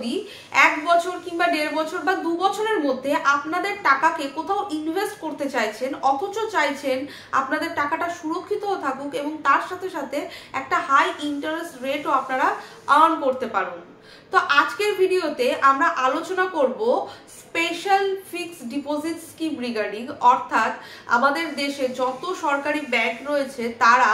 যদি 1 বছর কিংবা 1.5 বছর বা 2 বছরের মধ্যে আপনাদের টাকাকে কোথাও ইনভেস্ট করতে চাইছেন, অথচ চাইছেন আপনাদের টাকাটা সুরক্ষিত থাকুক এবং তার সাথে সাথে একটা হাই ইন্টারেস্ট রেটও আপনারা আর্ন করতে পারুন। তো আজকের ভিডিওতে আমরা আলোচনা করব special fixed deposit scheme regarding, অর্থাৎ আমাদের দেশে যত সরকারি ব্যাংক রয়েছে তারা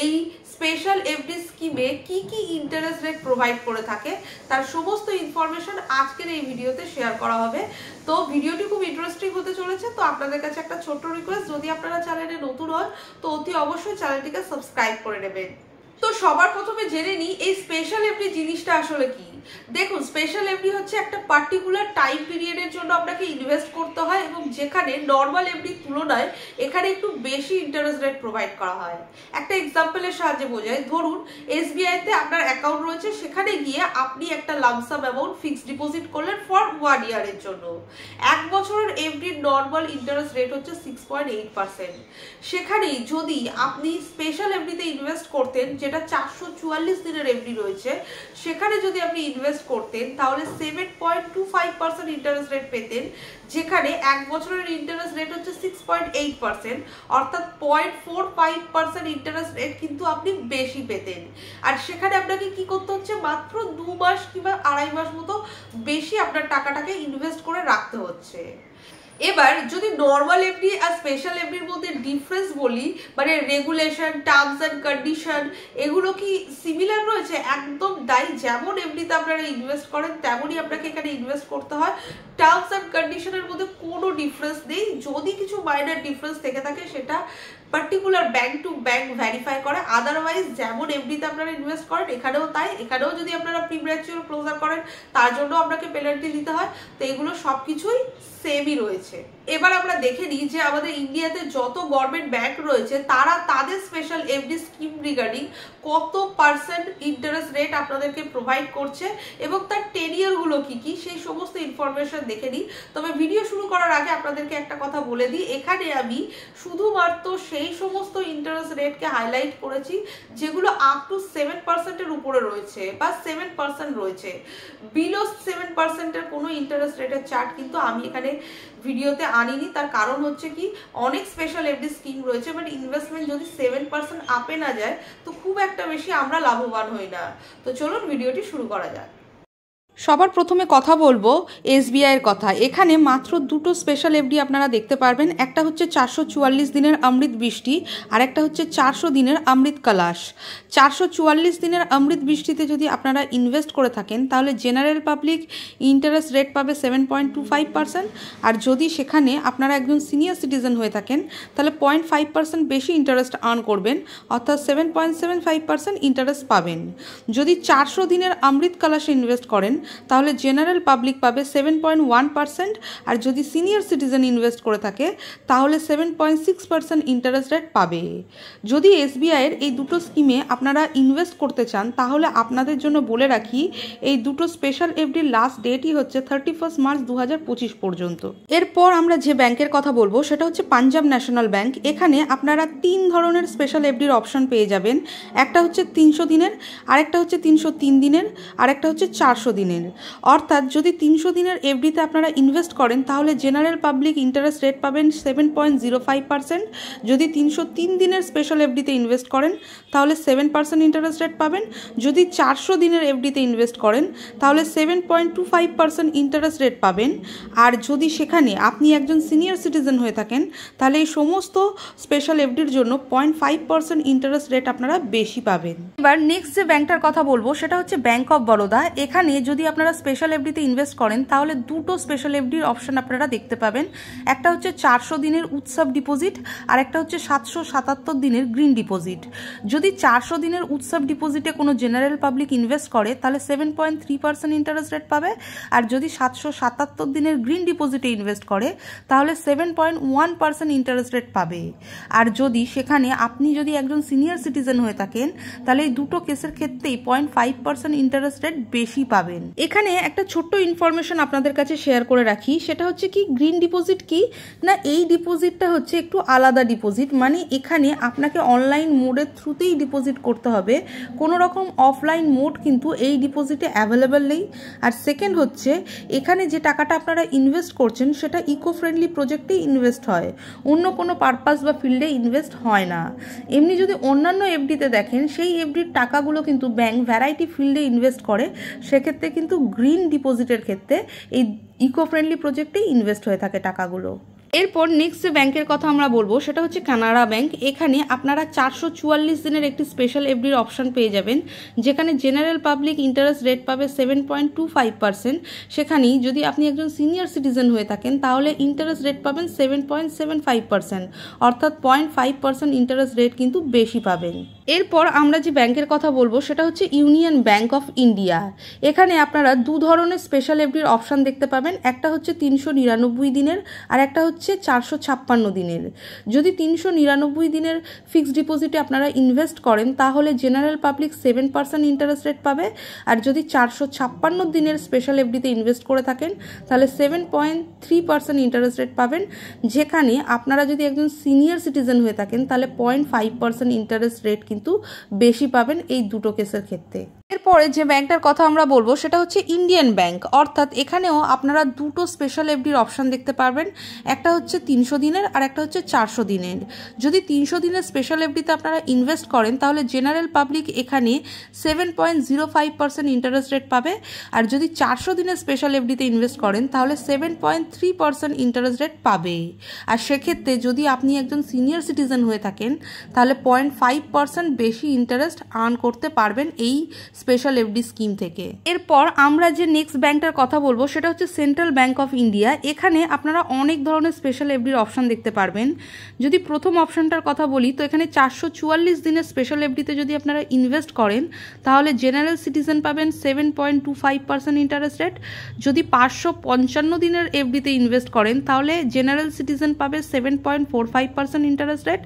এই স্পেশাল এফডি স্কিমে কি কি ইন্টারেস্ট রেট প্রোভাইড করে থাকে তার সমস্ত ইনফরমেশন আজকের এই ভিডিওতে শেয়ার করা হবে। তো ভিডিওটি খুব ইন্টারেস্টিং হতে চলেছে। তো আপনাদের কাছে একটা ছোট্ট রিকোয়েস্ট, যদি আপনারা চ্যানেলে নতুন হন তো অতি অবশ্যই চ্যানেলটিকে সাবস্ক্রাইব করে নেবেন। তো সবার প্রথমে জেনে নিই এই স্পেশাল এফডি জিনিসটা আসলে কি। দেখুন, স্পেশাল এফডি হচ্ছে একটা পার্টিকুলার টাইম পিরিয়ডের জন্য আপনাকে ইনভেস্ট করতে হয় এবং যেখানে নর্মাল এফডির তুলনায় এখানে একটু বেশি ইন্টারেস্ট রেট প্রোভাইড করা হয়। একটা এক্সাম্পলের সাহায্যে বোঝায়, ধরুন এসবিআইতে আপনার অ্যাকাউন্ট রয়েছে, সেখানে গিয়ে আপনি একটা লামসাম অ্যামাউন্ট ফিক্সড ডিপোজিট করলেন ফর 1 ইয়ারের জন্য। 1 বছরের এফডির নর্মাল ইন্টারেস্ট রেট হচ্ছে 6.8%। সেখানেই যদি আপনি স্পেশাল এফডিতে ইনভেস্ট করতেন, যেটা 444 দিনের এফডি রয়েছে, সেখানে যদি আপনি ইনভেস্ট করতেন তাহলে 7.25% ইন্টারেস্ট রেট পেতেন, যেখানে 1 বছরের ইন্টারেস্ট রেট হচ্ছে 6.8%, অর্থাৎ 0.45% ইন্টারেস্ট রেট কিন্তু আপনি বেশি পেতেন। আর সেখানে আপনাকে কি করতে হচ্ছে, মাত্র 2 মাস কিংবা 2.5 মাস মতো বেশি আপনার টাকাটাকে ইনভেস্ট করে রাখতে হচ্ছে। এবার যদি নর্মাল এফডি আর স্পেশাল এফডির মধ্যে ডিফারেন্স বলি, মানে রেগুলেশন, টার্মস অ্যান্ড কন্ডিশন, এগুলো কি সিমিলার রয়েছে? একদম তাই। যেমন এফডিতে আপনারা ইনভেস্ট করেন তেমনই আপনাকে এখানে ইনভেস্ট করতে হয়। টার্মস অ্যান্ড কন্ডিশনের মধ্যে কোনো ডিফারেন্স নেই। যদি কিছু মাইনর ডিফারেন্স থেকে থাকে সেটা particular bank to bank verify করে। আদারওয়াইজ যেমন এফডিতে আপনারা ইনভেস্ট করেন এখানেও তাই। এখানেও যদি আপনারা প্রিম্যাচুয়ার ক্লোজার করেন তার জন্য আপনাকে পেনাল্টি দিতে হয়। তো এগুলো সব কিছুই সেমই রয়েছে। এবার আমরা দেখে নিই যে আমাদের ইন্ডিয়াতে যত গভর্নমেন্ট ব্যাংক রয়েছে তারা তাদের স্পেশাল এফডি স্কিম রিগার্ডিং কত পার্সেন্ট ইন্টারেস্ট রেট আপনাদেরকে প্রোভাইড করছে এবং তার টেনিয়ারগুলো কি কি, সেই সমস্ত ইনফরমেশন দেখে নিই। তবে ভিডিও শুরু করার আগে আপনাদেরকে একটা কথা বলে দিই, এখানে আমি শুধুমাত্র সেই সমস্ত ইন্টারেস্ট রেটকে হাইলাইট করেছি যেগুলো আপ টু 7%-এর উপরে রয়েছে বা 7% রয়েছে। বিলো 7%-এর কোনো ইন্টারেস্ট রেটের চার্ট কিন্তু আমি এখানে ভিডিওতে আনিনি। তার কারণ হচ্ছে কি, অনেক স্পেশাল এফডি স্কিম রয়েছে, বাট ইনভেস্টমেন্ট যদি 7% আপে না যায় তো খুব একটা বেশি আমরা লাভবান হই না। তো চলুন ভিডিওটি শুরু করা যাক। সবার প্রথমে কথা বলবো এসবিআইয়ের কথা। এখানে মাত্র দুটো স্পেশাল এফডি আপনারা দেখতে পারবেন। একটা হচ্ছে 444 দিনের অমৃত বৃষ্টি আর একটা হচ্ছে 400 দিনের অমৃত কলাশ। 444 দিনের অমৃত বৃষ্টিতে যদি আপনারা ইনভেস্ট করে থাকেন তাহলে জেনারেল পাবলিক ইন্টারেস্ট রেট পাবে 7.25%, আর যদি সেখানে আপনারা একজন সিনিয়র সিটিজেন হয়ে থাকেন তাহলে 0.5% বেশি ইন্টারেস্ট আর্ন করবেন, অর্থাৎ 7.75% ইন্টারেস্ট পাবেন। যদি 400 দিনের অমৃত কলাশে ইনভেস্ট করেন তাহলে জেনারেল পাবলিক পাবে 7.1%, আর যদি সিনিয়র সিটিজেন ইনভেস্ট করে থাকে তাহলে 7.6% ইন্টারেস্ট রেট পাবে। যদি এসবিআইয়ের এই দুটো স্কিমে আপনারা ইনভেস্ট করতে চান তাহলে আপনাদের জন্য বলে রাখি এই দুটো স্পেশাল এফডির লাস্ট ডেটই হচ্ছে 31 মার্চ 2025 পর্যন্ত। এরপর আমরা যে ব্যাংকের কথা বলবো সেটা হচ্ছে পাঞ্জাব ন্যাশনাল ব্যাংক। এখানে আপনারা 3 ধরনের স্পেশাল এফডির অপশন পেয়ে যাবেন। একটা হচ্ছে 300 দিনের, আরেকটা হচ্ছে 303 দিনের, আরেকটা হচ্ছে 400 দিনের। অর্থাৎ যদি 300 দিনের এফডিতে আপনারা ইনভেস্ট করেন তাহলে জেনারেল পাবলিক ইন্টারেস্ট রেট পাবেন 7.05%। যদি 303 দিনের স্পেশাল এফডিতে ইনভেস্ট করেন তাহলে 7% ইন্টারেস্ট রেট পাবেন। যদি 400 দিনের এফডিতে ইনভেস্ট করেন তাহলে 7.25% ইন্টারেস্ট রেট পাবেন। আর যদি সেখানে আপনি একজন সিনিয়র সিটিজেন হয়ে থাকেন তাহলে এই সমস্ত স্পেশাল এফডির জন্য 0.5% ইন্টারেস্ট রেট আপনারা বেশি পাবেন। এবার নেক্সট যে ব্যাংকটার কথা বলবো সেটা হচ্ছে ব্যাংক অফ বরোদা। এখানে যদি আপনারা স্পেশাল এফডিতে ইনভেস্ট করেন তাহলে দুটো স্পেশাল এফডির অপশন আপনারা দেখতে পাবেন। একটা হচ্ছে 400 দিনের উৎসব ডিপোজিট আর একটা হচ্ছে 777 দিনের গ্রিন ডিপোজিট। যদি 400 দিনের উৎসব ডিপোজিটে কোনো জেনারেল পাবলিক ইনভেস্ট করে তাহলে 7.3% ইন্টারেস্ট রেট পাবে, আর যদি 777 দিনের গ্রিন ডিপোজিটে ইনভেস্ট করে তাহলে 7.1% ইন্টারেস্ট রেট পাবে। আর যদি সেখানে আপনি যদি একজন সিনিয়র সিটিজেন হয়ে থাকেন তাহলে এই দুটো কেসের ক্ষেত্রেই 0.5% ইন্টারেস্ট রেট বেশি পাবেন। এখানে একটা ছোট্ট ইনফরমেশন আপনাদের কাছে শেয়ার করে রাখি, সেটা হচ্ছে কি গ্রিন ডিপোজিট কি না, এই ডিপোজিটটা হচ্ছে একটু আলাদা ডিপোজিট, মানে এখানে আপনাকে অনলাইন মোডের থ্রুতেই ডিপোজিট করতে হবে, কোনো রকম অফলাইন মোড কিন্তু এই ডিপোজিটে অ্যাভেলেবেল নেই। আর সেকেন্ড হচ্ছে এখানে যে টাকাটা আপনারা ইনভেস্ট করছেন সেটা ইকো ফ্রেন্ডলি প্রজেক্টেই ইনভেস্ট হয়, অন্য কোনো পারপাস বা ফিল্ডে ইনভেস্ট হয় না। এমনি যদি অন্যান্য এফডিতে দেখেন সেই এফডির টাকাগুলো কিন্তু ব্যাংক ভ্যারাইটি ফিল্ডে ইনভেস্ট করে, সেক্ষেত্রে কিন্তু গ্রিন ডিপোজিটের ক্ষেত্রে এই ইকো ফ্রেন্ডলি প্রজেক্টেই ইনভেস্ট হয়ে থাকে টাকাগুলো। এরপর নেক্সট যে ব্যাংকের কথা আমরা বলবো সেটা হচ্ছে কানাড়া ব্যাংক। এখানে আপনারা 444 দিনের একটি স্পেশাল এফডির অপশন পেয়ে যাবেন, যেখানে জেনারেল পাবলিক ইন্টারেস্ট রেট পাবে 7.25%। সেখানেই যদি আপনি একজন সিনিয়র সিটিজেন হয়ে থাকেন তাহলে ইন্টারেস্ট রেট পাবেন 7.75%, অর্থাৎ 0.5% ইন্টারেস্ট রেট কিন্তু বেশি পাবেন। এরপর আমরা যে ব্যাংকের কথা বলবো সেটা হচ্ছে ইউনিয়ন ব্যাংক অফ ইন্ডিয়া। এখানে আপনারা দু ধরনের স্পেশাল এফডির অপশন দেখতে পাবেন, একটা হচ্ছে 399 দিনের আর একটা হচ্ছে 456 দিনের। যদি 399 দিনের ফিক্সড ডিপোজিটে আপনারা ইনভেস্ট করেন তাহলে জেনারেল পাবলিক 7% ইন্টারেস্ট রেট পাবে, আর যদি 456 দিনের স্পেশাল এফডিতে ইনভেস্ট করে থাকেন তাহলে 7.3% ইন্টারেস্ট রেট পাবেন, যেখানে আপনারা যদি একজন সিনিয়র সিটিজেন হয়ে থাকেন তাহলে 0.5% ইন্টারেস্ট রেট কিন্তু বেশি পাবেন এই দুটো কেসের ক্ষেত্রে। এরপরে যে ব্যাংকটার কথা আমরা বলবো সেটা হচ্ছে ইন্ডিয়ান ব্যাংক, অর্থাৎ এখানেও আপনারা দুটো স্পেশাল এফডির অপশন দেখতে পারবেন, একটা হচ্ছে 300 দিনের আর একটা হচ্ছে 400 দিনের। যদি 300 দিনের স্পেশাল এফডিতে আপনারা ইনভেস্ট করেন তাহলে জেনারেল পাবলিক এখানে 7.05% ইন্টারেস্ট রেট পাবে, আর যদি 400 দিনের স্পেশাল এফডিতে ইনভেস্ট করেন তাহলে 7.3% ইন্টারেস্ট রেট পাবে। আর সেক্ষেত্রে যদি আপনি একজন সিনিয়র সিটিজেন হয়ে থাকেন তাহলে 0.5% বেশি ইন্টারেস্ট আর্ন করতে পারবেন এই স্পেশাল এফডি স্কিম থেকে। এরপর আমরা যে নেক্সট ব্যাংকটার কথা বলবো সেটা হচ্ছে সেন্ট্রাল ব্যাংক অফ ইন্ডিয়া। এখানে আপনারা অনেক ধরনের স্পেশাল এফডির অপশন দেখতে পারবেন। যদি প্রথম অপশনটার কথা বলি তো এখানে 444 দিনের স্পেশাল এফডিতে যদি আপনারা ইনভেস্ট করেন তাহলে জেনারেল সিটিজেন পাবেন 7.25% ইন্টারেস্ট রেট। যদি 555 দিনের এফডিতে ইনভেস্ট করেন তাহলে জেনারেল সিটিজেন পাবে 7.45% ইন্টারেস্ট রেট,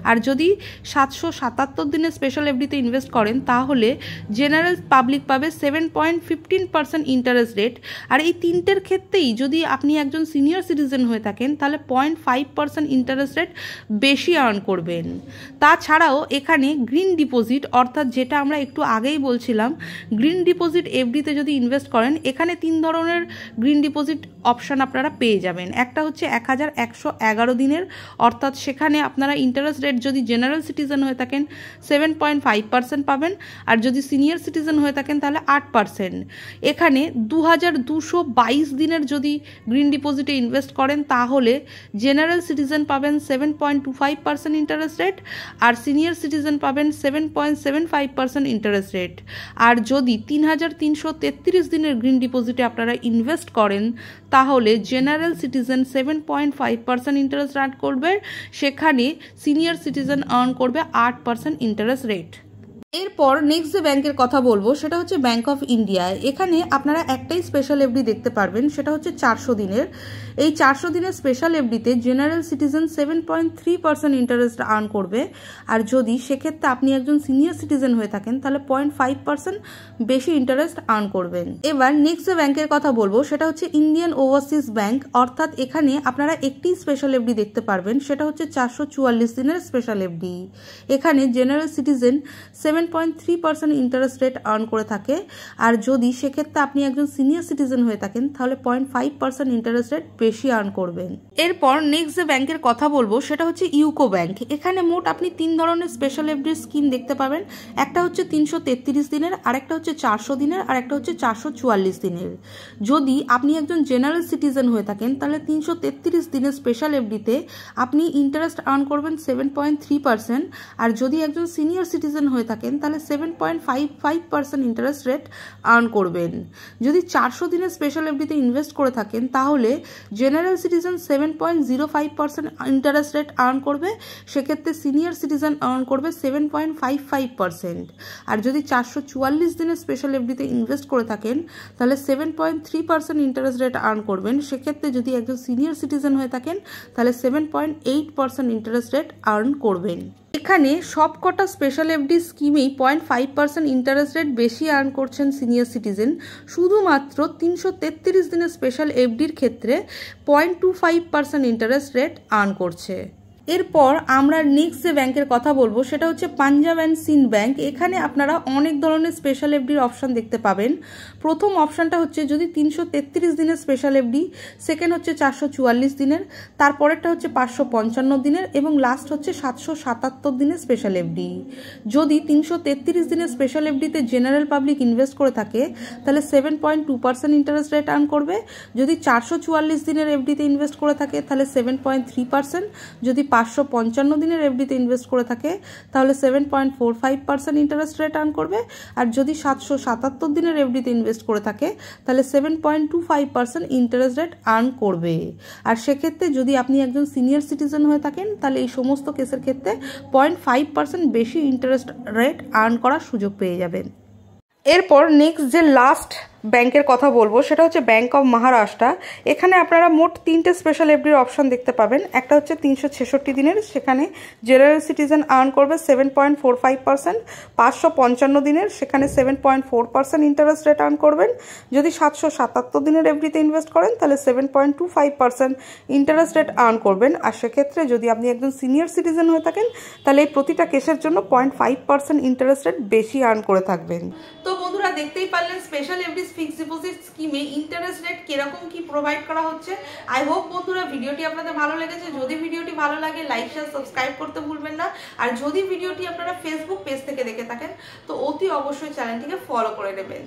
আর যদি 777 দিনের স্পেশাল এফডিতে ইনভেস্ট করেন তাহলে জেনারেল পাবলিক পাবে 7.15% ইন্টারেস্ট রেট। আর এই তিনটের ক্ষেত্রেই যদি আপনি একজন সিনিয়র সিটিজেন হয়ে থাকেন তাহলে 0.5% ইন্টারেস্ট রেট বেশি আর্ন করবেন। তাছাড়াও এখানে গ্রিন ডিপোজিট, অর্থাৎ যেটা আমরা একটু আগেই বলছিলাম গ্রিন ডিপোজিট এফডিতে যদি ইনভেস্ট করেন, এখানে 3 ধরনের গ্রিন ডিপোজিট অপশন আপনারা পেয়ে যাবেন। একটা হচ্ছে 1111 দিনের, অর্থাৎ সেখানে আপনারা ইন্টারেস্ট রেট যদি জেনারেল সিটিজেন হয়ে থাকেন 7.5% পাবেন, আর যদি সিনিয়র সিটিজেন হয়ে থাকেন তাহলে 8%। এখানে 2222 দিনের যদি গ্রিন ডিপোজিটে ইনভেস্ট করেন তাহলে জেনারেল সিটিজেন পাবেন 7.25% ইন্টারেস্ট রেট, আর সিনিয়র সিটিজেন পাবেন 7.75% ইন্টারেস্ট রেট। আর যদি 3333 দিনের গ্রিন ডিপোজিটে আপনারা ইনভেস্ট করেন তাহলে জেনারেল সিটিজেন 7.5% ইন্টারেস্ট আর্ন করবে, সেখানে সিনিয়র সিটিজেন আর্ন করবে 8% ইন্টারেস্ট রেট। এরপর নেক্সট যে ব্যাংকের কথা বলবো সেটা হচ্ছে ব্যাংক অফ ইন্ডিয়া। এখানে আপনারা একটাই স্পেশাল এফডি দেখতে পারবেন, সেটা হচ্ছে 400 দিনের। এই 400 দিনের স্পেশাল এফডিতে জেনারেল সিটিজেন 7.3% ইন্টারেস্ট আর্ন করবে, আর যদি সেক্ষেত্রে আপনি একজন সিনিয়র সিটিজেন হয়ে থাকেন তাহলে 0.5% বেশি ইন্টারেস্ট আর্ন করবেন। এবার নেক্সট যে ব্যাংকের কথা বলবো সেটা হচ্ছে ইন্ডিয়ান ওভারসিজ ব্যাংক, অর্থাৎ এখানে আপনারা একটি স্পেশাল এফডি দেখতে পারবেন, সেটা হচ্ছে 444 দিনের স্পেশাল এফডি। এখানে general citizen 7.3% interest rate earn করে থাকে, আর যদি সেক্ষেত্রে আপনি একজন সিনিয়র সিটিজেন হয়ে থাকেন তাহলে 0.5% ইন্টারেস্ট রেট বেশি আর্ন করবেন। এরপর নেক্সট যে ব্যাংকের কথা বলবো সেটা হচ্ছে ইউকো ব্যাংক। এখানে মোট আপনি 3 ধরনের স্পেশাল এফডি স্কিম দেখতে পাবেন, একটা হচ্ছে 333 দিনের, আর একটা হচ্ছে 400 দিনের, আর একটা হচ্ছে 444 দিনের। যদি আপনি একজন জেনারেল সিটিজেন হয়ে থাকেন তাহলে 333 দিনের স্পেশাল এফডিতে আপনি ইন্টারেস্ট আর্ন করবেন 7.3%, আর যদি একজন সিনিয়র সিটিজেন হয়ে থাকেন তাহলে 7.55% ইন্টারেস্ট রেট আর্ন করবেন। যদি 400 দিনের স্পেশাল এফডিতে ইনভেস্ট করে থাকেন তাহলে general citizen 7.05% interest rate earn করবে, সেক্ষেত্রে সিনিয়র সিটিজেন আর্ন করবে 7.55%। আর যদি 444 দিনের স্পেশাল এফডিতে ইনভেস্ট করে থাকেন তাহলে 7.3% ইন্টারেস্ট রেট আর্ন করবেন, সেক্ষেত্রে যদি একজন সিনিয়র সিটিজেন হয়ে থাকেন তাহলে 7.8% ইন্টারেস্ট রেট আর্ন করবেন। এখানে সবকটা স্পেশাল এফডি স্কিমেই 0.5% ইন্টারেস্ট রেট বেশি আর্ন করছেন সিনিয়র সিটিজেন। শুধুমাত্র 333 দিনের স্পেশাল এফডির ক্ষেত্রে 0.25% ইন্টারেস্ট রেট আর্ন করছে। এরপর আমরা নেক্সট যে ব্যাংকের কথা বলবো সেটা হচ্ছে পাঞ্জাব অ্যান্ড সিন্ধ ব্যাংক। এখানে আপনারা অনেক ধরনের স্পেশাল এফডির অপশান দেখতে পাবেন। প্রথম অপশানটা হচ্ছে যদি 333 দিনের স্পেশাল এফডি, সেকেন্ড হচ্ছে 444 দিনের, তারপরেরটা হচ্ছে 555 দিনের এবং লাস্ট হচ্ছে 777 দিনের স্পেশাল এফডি। যদি 333 দিনের স্পেশাল এফডিতে জেনারেল পাবলিক ইনভেস্ট করে থাকে তাহলে 7.2% ইন্টারেস্ট রেট আর্ন করবে। যদি 444 দিনের এফডিতে ইনভেস্ট করে থাকে তাহলে 7.3%। যদি 555 দিনের এফডিতে ইনভেস্ট করে থাকে তাহলে 7.45% ইন্টারেস্ট রেট আর্ন করবে। আর যদি 777 দিনের এফডিতে ইনভেস্ট করে থাকে তাহলে 7.25% ইন্টারেস্ট রেট আর্ন করবে। আর সেক্ষেত্রে যদি আপনি একজন সিনিয়র সিটিজেন হয়ে থাকেন তাহলে এই সমস্ত কেসের ক্ষেত্রে 0.5% বেশি ইন্টারেস্ট রেট আর্ন করার সুযোগ পেয়ে যাবেন। এরপর নেক্সট যে লাস্ট ব্যাংকের কথা বলবো সেটা হচ্ছে ব্যাংক অফ মহারাষ্ট্র। এখানে আপনারা মোট 3টে স্পেশাল এফডির অপশন দেখতে পাবেন। একটা হচ্ছে 366 দিনের, সেখানে জেনারেল সিটিজেন আর্ন করবে 7.45%। 555 দিনের, সেখানে 7.4% ইন্টারেস্ট রেট আর্ন করবেন। যদি 777 দিনের এফডিতে ইনভেস্ট করেন তাহলে 7.25% ইন্টারেস্ট রেট আর্ন করবেন। আর সেক্ষেত্রে যদি আপনি একজন সিনিয়র সিটিজেন হয়ে থাকেন তাহলে এই প্রতিটা কেসের জন্য 0.5% ইন্টারেস্ট রেট বেশি আর্ন করে থাকবেন। তো বন্ধুরা দেখতেই পারলেন স্পেশাল এফডি ফিক্সড ডিপোজিট স্কিমে ইন্টারেস্ট রেট কিরকম কি প্রোভাইড করা হচ্ছে। আই হোপ বন্ধুরা ভিডিওটি আপনাদের ভালো লেগেছে। যদি ভিডিওটি ভালো লাগে লাইক শেয়ার সাবস্ক্রাইব করতে ভুলবেন না। আর যদি ভিডিওটি আপনারা ফেসবুক পেজ থেকে দেখে থাকেন তো অতি অবশ্যই চ্যানেলটিকে ফলো করে নেবেন।